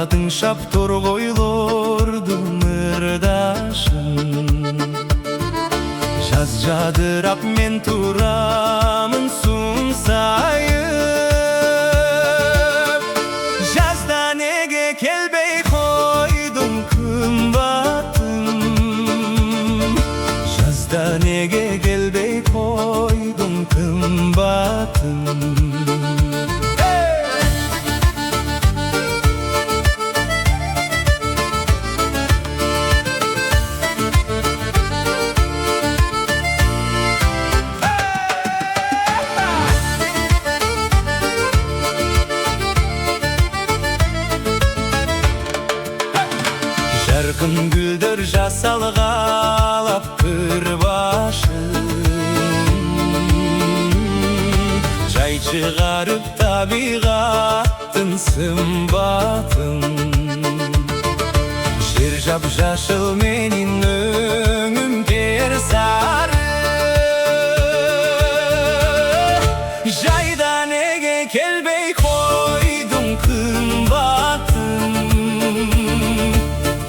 Atın şaptor koyulurdu mırdaşın. Jaz jadırap men turamın sunsayıp. Jazda nege kelbey koydum kımbatım. Jazda nege kelbey koydum kımbatım. Jarkın güldür jasalgalap kırbaşım. Jay çıgarıp tabigattın sımbatın. Şirjap jaşıl menin öngüm ker sarı. Jayda nege kelbey koydum kımbatın.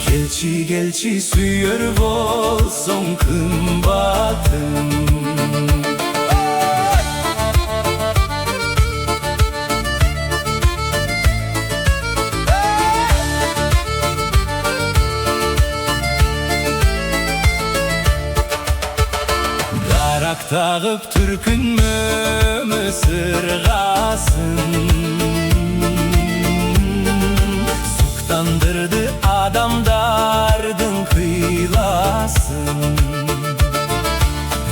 Gelçi gelçi suyur bolsun kımbatım. Darak tağıp türkün mü sırgasın. Suktandırdı adam dardın kıylasın.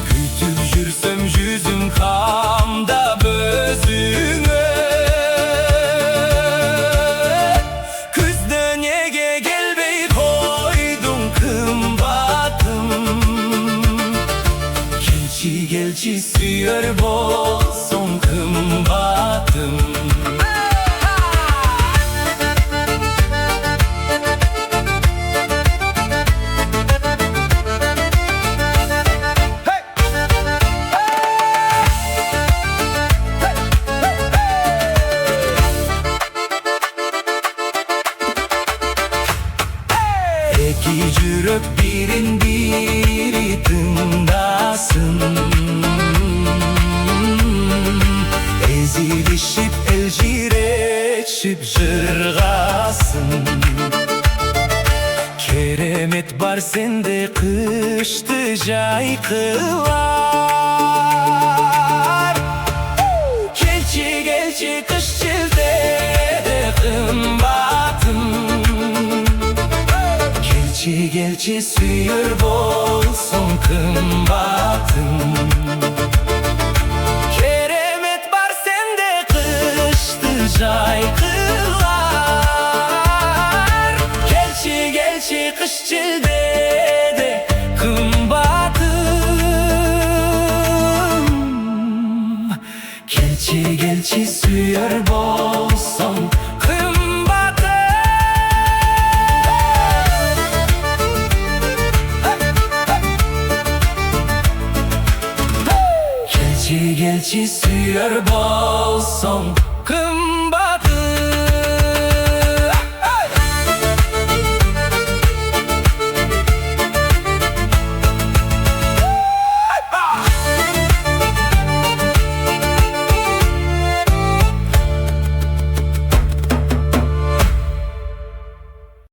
Kütüp jürsem yüzüm kamda bözüne. Küzde nege gelbey koydum kımbatım. Gelçi gelçi suyur bolsun kımbatım. İki jüröp birin biri tındasın. Ezilişip eljireçip jırgasın. Keremet bar sende kıştı jay kılar. Gelçi gelçi kış çilde kımbatım. Gelçi gelçi suyur bolsun kımbatım. Keremet bar sende kıştı jay kılar. Gelçi gelçi kış çilde de kımbatım. Gelçi gelçi suyur bolsun gelçi gelçi suyur bolsun